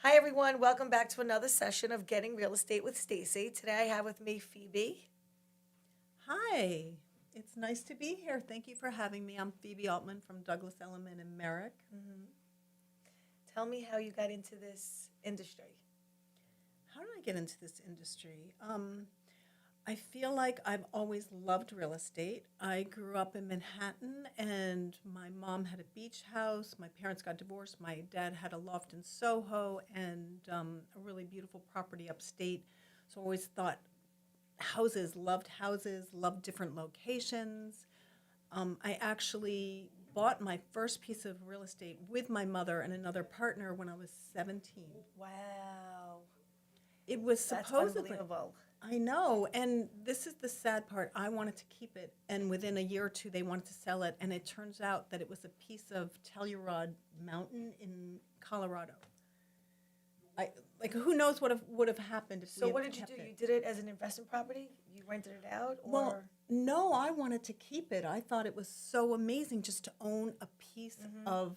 Hi, everyone. Welcome back to another session of Getting Real Estate with Stacy. Today I have with me Phoebe. Hi, it's nice to be here. Thank you for having me. I'm Phoebe Altman from Douglas Elliman in Merrick. Tell me how you got into this industry. How did I get into this industry? I feel like I've always loved real estate. I grew up in Manhattan, and my mom had a beach house. My parents got divorced. My dad had a loft in Soho and a really beautiful property upstate. So I always thought houses, loved different locations. I actually bought my first piece of real estate with my mother and another partner when I was 17. Wow. It was That's supposedly, unbelievable. I know, and this is the sad part. I wanted to keep it, and within a year or two, they wanted to sell it, and it turns out that it was a piece of Telluride Mountain in Colorado. I like who knows what would have happened if we So had what did you kept do? it. You did it as an investment property? You rented it out Well, or no, I wanted to keep it. I thought it was so amazing just to own a piece of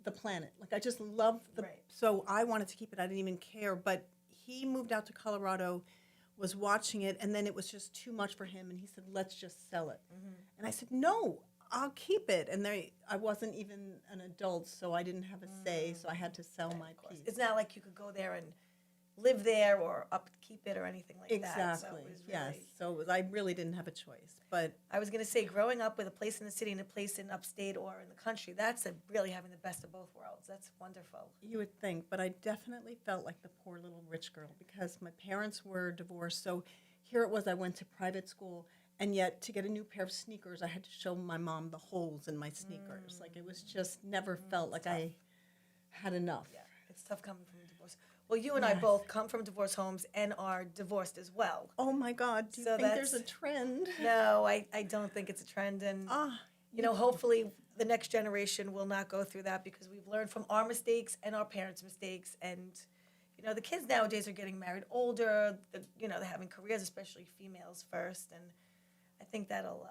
the planet. Like I just love the Right. so I wanted to keep it. I didn't even care, but he moved out to Colorado, was watching it, and then it was just too much for him and he said, "Let's just sell it." And I said, "No, I'll keep it." And I wasn't even an adult, so I didn't have a say, so I had to sell my of course. piece. It's not like you could go there and live there or upkeep it or anything like that. So Exactly. it was Yes. really So I really didn't have a choice. But I was going to say, growing up with a place in the city and a place in upstate or in the country, that's really having the best of both worlds. That's wonderful. you would think, but I definitely felt like the poor little rich girl because my parents were divorced. So here it was, I went to private school, and yet to get a new pair of sneakers, I had to show my mom the holes in my sneakers. Like it was just never felt like tough. I had enough. Yeah, it's tough coming from a divorce. Well, you and I Yes. both come from divorce homes and are divorced as well. Oh my God, do you So think there's a that's trend? no, I don't think it's a trend, and Ah, hopefully the next generation will not go through that because we've learned from our mistakes and our parents' mistakes, and the kids nowadays are getting married older. They're having careers, especially females first, and I think that'll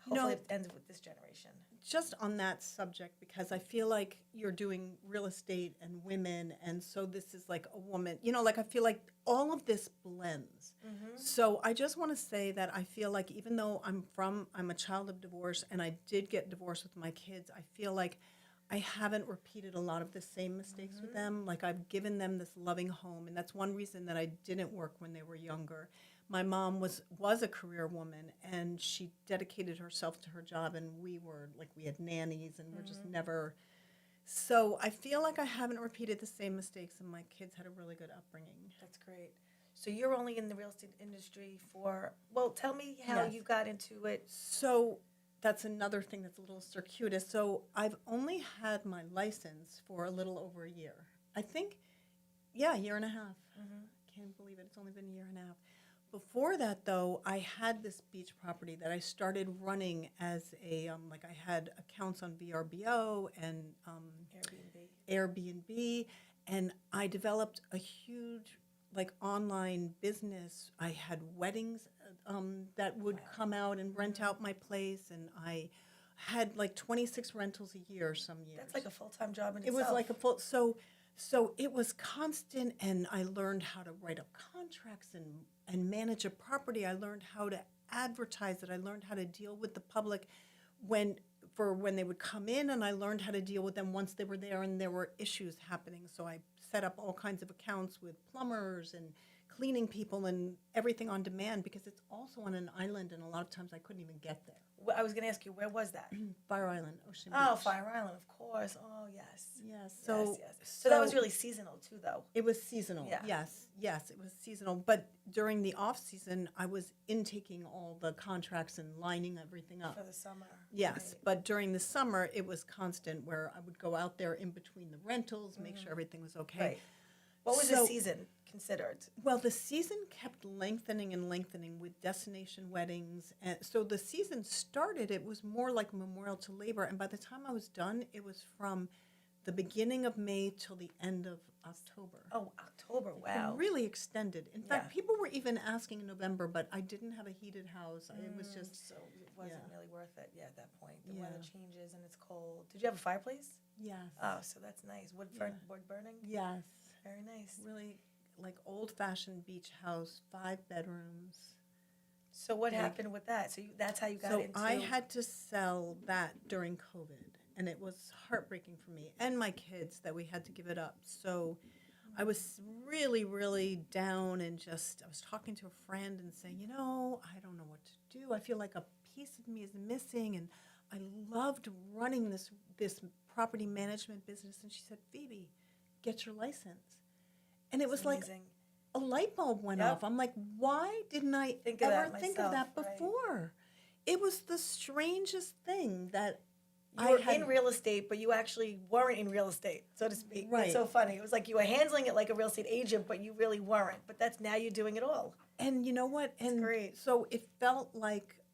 you hopefully know, it ends with this generation. just on that subject, because I feel like you're doing real estate and women, and so this is like a woman, like I feel like all of this blends. So I just want to say that I feel like even though I'm a child of divorce and I did get divorced with my kids, I feel like I haven't repeated a lot of the same mistakes with them. Like I've given them this loving home, and that's one reason that I didn't work when they were younger. My mom was a career woman, and she dedicated herself to her job, and we had nannies, and we're just never. So I feel like I haven't repeated the same mistakes, and my kids had a really good upbringing. That's great. So you're only in the real estate industry well, tell me how Yes. you got into it. So that's another thing that's a little circuitous. So I've only had my license for a little over a year. I think, yeah, a year and a half. Can't believe it. It's only been a year and a half. Before that, though, I had this beach property that I started running as like I had accounts on VRBO and Airbnb, and I developed a huge like online business. I had weddings that would come out and rent out my place, and I had like 26 rentals a year some years. That's like a full-time job in It itself. was like a full so it was constant, and I learned how to write up contracts and manage a property. I learned how to advertise it. I learned how to deal with the public when when they would come in, and I learned how to deal with them once they were there and there were issues happening. So I set up all kinds of accounts with plumbers and cleaning people and everything on demand because it's also on an island, and a lot of times I couldn't even get there. Well, I was going to ask you, where was that? Fire Island, Ocean Oh, Beach. Fire Island, of course. Oh, yes. Yes. Yes. So that was really seasonal too, though. It was seasonal. Yeah. Yes, it was seasonal. But during the off season, I was intaking all the contracts and lining everything up. For the summer. Yes, Right. but during the summer, it was constant where I would go out there in between the rentals, make sure everything was okay. Right. What was the season considered? Well, the season kept lengthening and lengthening with destination weddings. And so the season started, it was more like Memorial to Labor. And by the time I was done, it was from the beginning of May till the end of October. Oh, October, wow. It really extended. In fact, Yeah. people were even asking in November, but I didn't have a heated house. It was just, So it wasn't really worth it, at that point. The Yeah. weather changes and it's cold. Did you have a fireplace? yes. Oh, so that's nice. Wood burning? Yes. Very nice. Really like old-fashioned beach house, 5 bedrooms. So what Like- happened with that? So that's how you got So into. I had to sell that during COVID, and it was heartbreaking for me and my kids that we had to give it up. So I was really, really down, and I was talking to a friend and saying, I don't know what to do. I feel like a piece of me is missing, and I loved running this property management business. And she said, Phoebe, get your license. And it was like amazing. a light bulb went Yep. off. I'm like, why didn't I Think of ever that think of myself, that right. before? It was the strangest thing that You were in real estate, but you actually weren't in real estate, so to speak. Right. That's so funny. It was like you were handling it like a real estate agent, but you really weren't. But now you're doing it all. And you know what? That's And great. so it felt like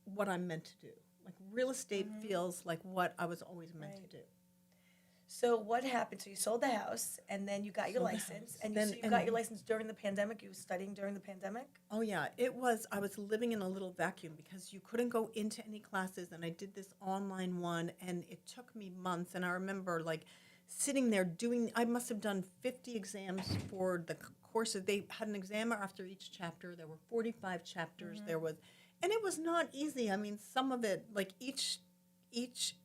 what I'm meant to do. Like real estate feels like what I was always meant Right. to do. So what happened? So you sold the house, and then you got your Sold the license, house. and Then- so you and- got your license during the pandemic. You were studying during the pandemic. Oh yeah, I was living in a little vacuum because you couldn't go into any classes, and I did this online one, and it took me months. And I remember like sitting there I must have done 50 exams for the courses. They had an exam after each chapter. There were 45 chapters. And it was not easy. I mean, some of it, like each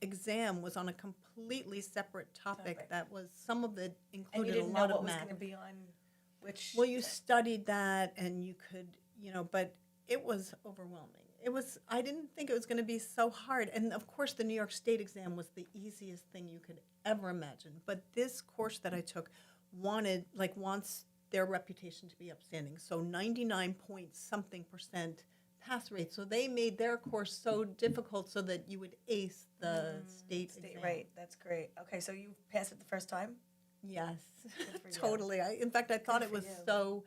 exam was on a completely separate topic. That was, some of it And you included a didn't know lot what of was math. going to be on which. Well, you studied that, and you could, but it was overwhelming. I didn't think it was going to be so hard. And of course, the New York State exam was the easiest thing you could ever imagine. But this course that I took wants their reputation to be upstanding. So 99 point something % pass rate. So they made their course so difficult so that you would ace the state exam. Right, that's great. Okay, so you passed it the first time? Yes, for you. totally. In fact, I thought Good it for was you. so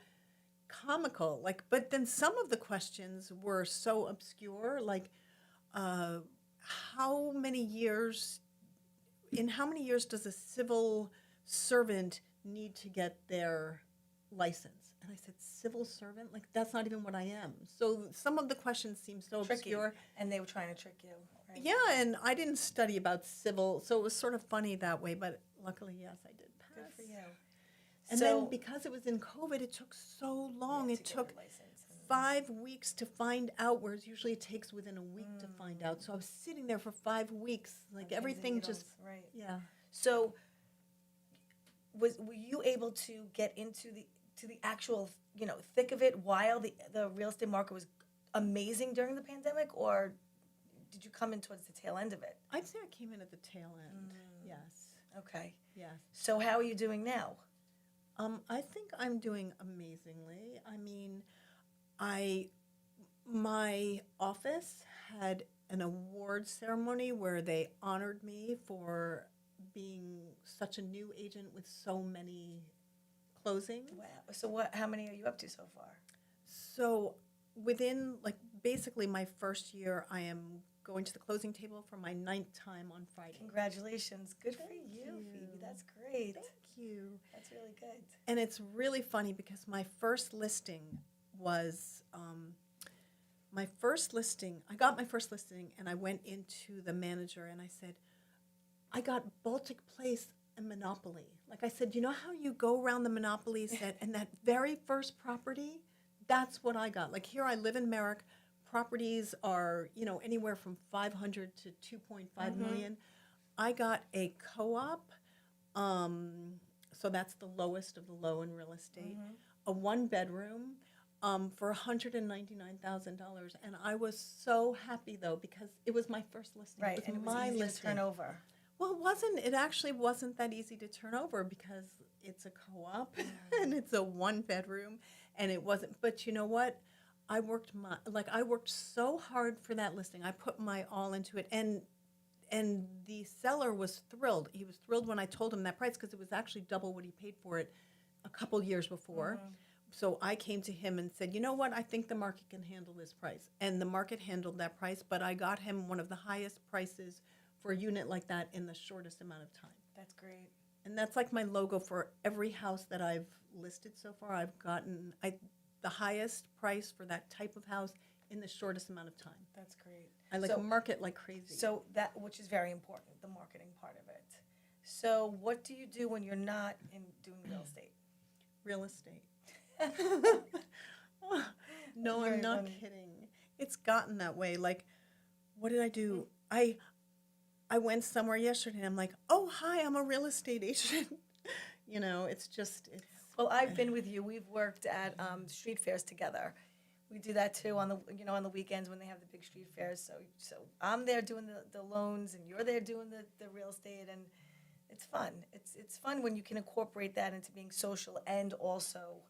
comical. But then some of the questions were so obscure. In how many years does a civil servant need to get their license? And I said, civil servant? Like, that's not even what I am. So some of the questions seem so Tricky. obscure. And they were trying to trick you, right? Yeah, and I didn't study about civil, so it was sort of funny that way, but luckily, yes, I did pass. Good for you. And So- then because it was in COVID, it took so long. Yeah, It to get your took license. 5 weeks to find out, whereas usually it takes within a week to find out. So I was sitting there for 5 weeks, like Pins and everything needles, just, right. yeah. So were you able to get into the actual thick of it while the real estate market was amazing during the pandemic, or did you come in towards the tail end of it? I'd say I came in at the tail end. Yes, Okay. yes. So how are you doing now? I think I'm doing amazingly. I mean, my office had an award ceremony where they honored me for being such a new agent with so many closings. Wow. So how many are you up to so far? So within basically my first year, I am going to the closing table for my 9th time on Friday. Congratulations. Good for Thank you, you. Phoebe. That's great. Thank you. That's really good. And it's really funny because my first listing was I got my first listing, and I went into the manager and I said, I got Baltic Place and Monopoly. Like I said, you know how you go around the Monopoly set, and that very first property, that's what I got. Like here I live in Merrick. Properties are, anywhere from 500 to 2.5 million. I got a co-op, so that's the lowest of the low in real estate, a 1-bedroom for $199,000. And I was so happy, though, because it was my first listing. Right, It was and it was my easy listing. to turn over. Well, it wasn't. It actually wasn't that easy to turn over because it's a co-op and it's a 1-bedroom, and it wasn't. But you know what? I worked so hard for that listing. I put my all into it, and the seller was thrilled. He was thrilled when I told him that price because it was actually double what he paid for it a couple years before. So I came to him and said, you know what? I think the market can handle this price, and the market handled that price. But I got him one of the highest prices for a unit like that in the shortest amount of time. That's great. And that's like my logo for every house that I've listed so far. I've gotten the highest price for that type of house in the shortest amount of time. That's great. I market like crazy. So which is very important, the marketing part of it. So what do you do when you're not in doing real estate? real estate. No, Very I'm not funny. kidding. It's gotten that way. Like, what did I do? I went somewhere yesterday and I'm like, oh, hi, I'm a real estate agent. It's just, it's. Well, I've been with you. We've worked at street fairs together. We do that too on the weekends when they have the big street fairs. So I'm there doing the loans and you're there doing the real estate, and it's fun. It's fun when you can incorporate that into being social and also,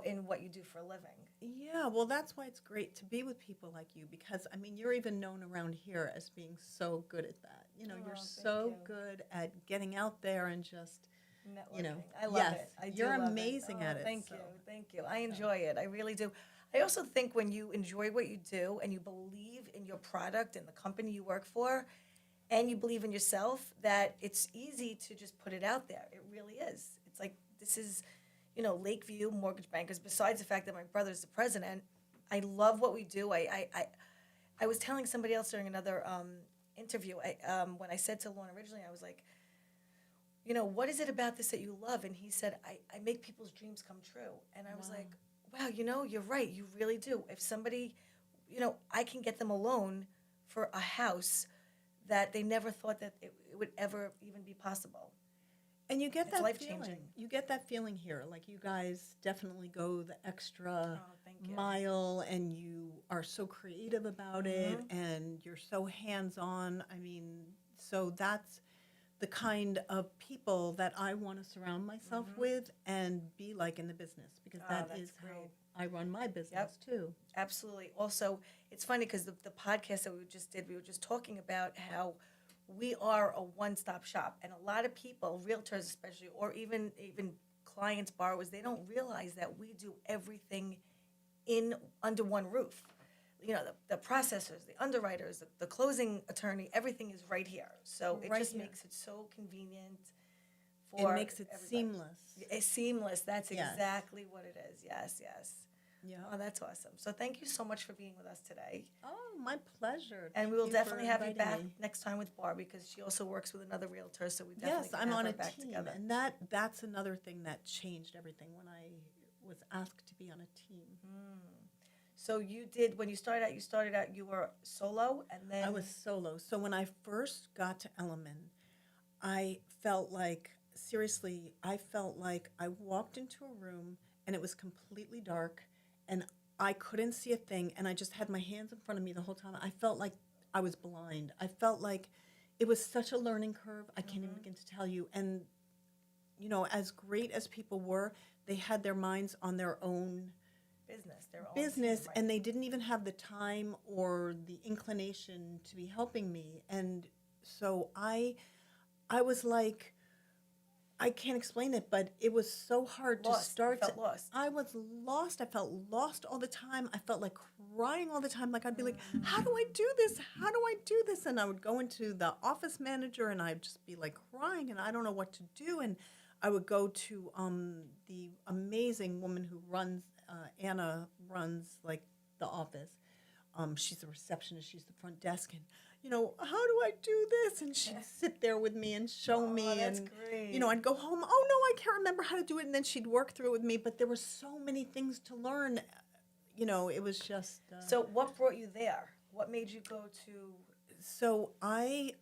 in what you do for a living. Yeah, well, that's why it's great to be with people like you because, I mean, you're even known around here as being so good at that. You're thank so you. good at getting out there and just, Networking. I love yes, it. I do you're love it. amazing at it. Thank so. you. Thank you. I enjoy it. I really do. I also think when you enjoy what you do and you believe in your product and the company you work for and you believe in yourself, that it's easy to just put it out there. It really is. It's like this is, Lakeview Mortgage Bankers. Besides the fact that my brother's the president, I love what we do. I was telling somebody else during another interview. When I said to Lauren originally, I was like, what is it about this that you love? And he said, I make people's dreams come true. And I was like, wow, you're right. You really do. If somebody, I can get them a loan for a house that they never thought that it would ever even be possible. And you get It's that life-changing. feeling. You get that feeling here. Like you guys definitely go the extra Thank you. mile and you are so creative about it and you're so hands-on. I mean, so that's the kind of people that I want to surround myself with and be like in the business because that that's is great. how I run my business too. Absolutely. Also, it's funny because the podcast that we just did, we were just talking about how we are a one-stop shop, and a lot of people, realtors especially, or even clients, borrowers, they don't realize that we do everything under one roof. The processors, the underwriters, the closing attorney, everything is right here. So it Right just here. makes it so convenient for It makes it everybody. seamless. It's seamless. That's Yes. exactly what it is. Yes, yes. Yeah. Oh, that's awesome. So thank you so much for being with us today. Oh, my pleasure. And Thank we will you definitely for have you inviting back me. next time with Barb because she also works with another realtor. So we definitely Yes, can I'm have on her a back team, together. and that's another thing that changed everything when I was asked to be on a team. So you did when you started out. You were solo, and then I was solo. So when I first got to Elliman, I felt like, seriously, I felt like I walked into a room and it was completely dark and I couldn't see a thing and I just had my hands in front of me the whole time. I felt like I was blind. I felt like it was such a learning curve. I can't even begin to tell you. And, as great as people were, they had their minds on their own their own business team, right. and they didn't even have the time or the inclination to be helping me. And so I was like, I can't explain it, but it was so hard Lost. to start. You felt lost. I was lost. I felt lost all the time. I felt like crying all the time. Like I'd be like, how do I do this? How do I do this? And I would go into the office manager and I'd just be like crying and I don't know what to do. And I would go to the amazing woman who runs, Anna runs like the office. She's the receptionist. She's the front desk, and how do I do this? And she'd sit there with me and show me, that's and great. I'd go home. Oh no, I can't remember how to do it, and then she'd work through it with me. But there were so many things to learn. It was just. So what brought you there? What made you go to? So I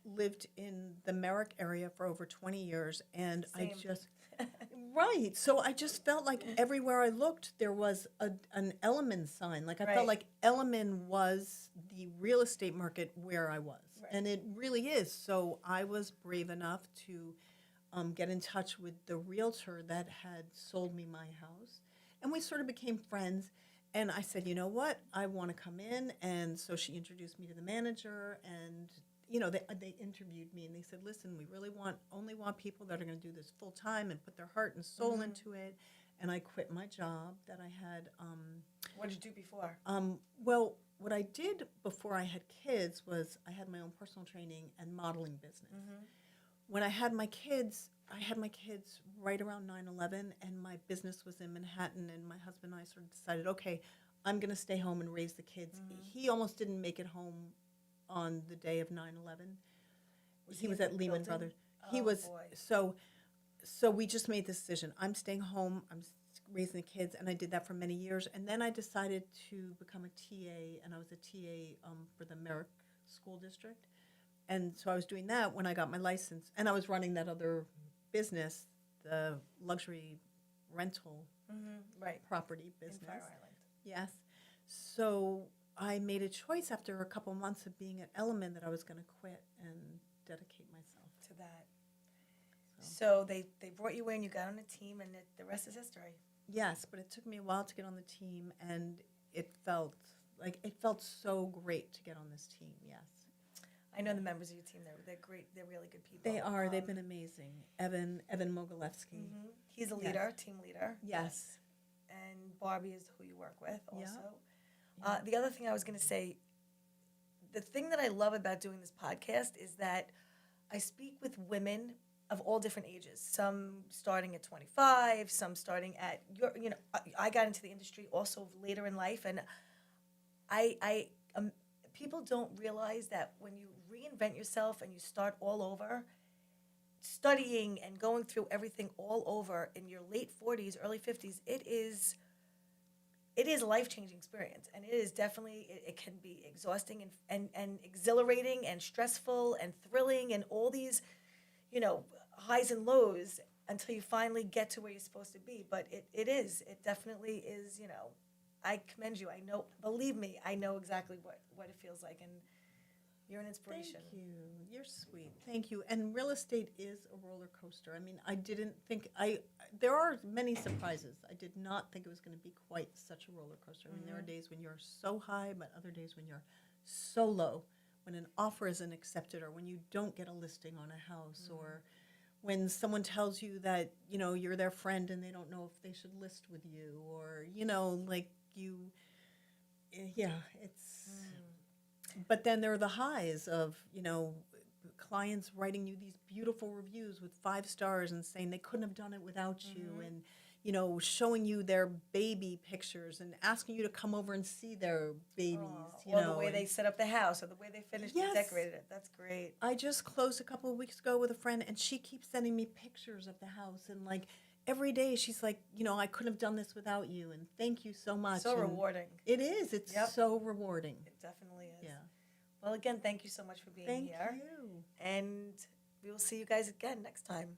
lived in the Merrick area for over 20 years, and Same. I just. Right. So I just felt like everywhere I looked, there was an Elliman sign. Like I Right. felt like Elliman was the real estate market where I was. Right. And it really is. So I was brave enough to get in touch with the realtor that had sold me my house. And we sort of became friends. And I said, you know what? I want to come in. And so she introduced me to the manager and they interviewed me and they said, listen, we really only want people that are going to do this full time and put their heart and soul into it. And I quit my job that I had. What did you do before? Well, what I did before I had kids was I had my own personal training and modeling business. When I had my kids right around 9/11 and my business was in Manhattan and my husband and I sort of decided, okay, I'm going to stay home and raise the kids. He almost didn't make it home on the day of 9/11. He was at Lehman building? Brothers. Oh, He was boy. so we just made the decision. I'm staying home. Raising the kids, and I did that for many years. And then I decided to become a TA, and I was a TA for the Merrick School District. And so I was doing that when I got my license, and I was running that other business, the luxury rental Right. property In business. Fire Island. Yes. So I made a choice after a couple months of being at Element that I was going to quit and dedicate myself To that. So they brought you in, you got on a team, and the rest is history. Yes, but it took me a while to get on the team, and it felt so great to get on this team. Yes, I know the members of your team. They're great. They're really good people. they are. They've been amazing. Evan Mogilevsky. He's a leader, team leader. Yes. And Barbie is who you work with also. Yeah. The other thing I was going to say, the thing that I love about doing this podcast is that I speak with women of all different ages. Some starting at 25, some starting at I got into the industry also later in life, and people don't realize that when you reinvent yourself and you start all over, studying and going through everything all over in your late 40s, early 50s, it is a life-changing experience, and it is definitely it can be exhausting and exhilarating and stressful and thrilling and all these highs and lows until you finally get to where you're supposed to be. But it definitely is, I commend you. I know, believe me, I know exactly what it feels like, and you're an inspiration. Thank you. You're sweet. Thank you. And real estate is a roller coaster. I mean, I didn't think there are many surprises. I did not think it was going to be quite such a roller coaster. I mean, there are days when you're so high, but other days when you're so low, when an offer isn't accepted, or when you don't get a listing on a house, or when someone tells you that, you're their friend and they don't know if they should list with you, or, it's... But then there are the highs of, clients writing you these beautiful reviews with 5 stars and saying they couldn't have done it without you, and, showing you their baby pictures and asking you to come over and see their babies, or the way they set up the house, or the way they finished and decorated it. That's great. I just closed a couple of weeks ago with a friend, and she keeps sending me pictures of the house, and every day she's like, I couldn't have done this without you, and thank you so much. So rewarding. It is. It's so rewarding. It definitely is. Yeah. Well, again, thank you so much for being here. Thank you. And we will see you guys again next time.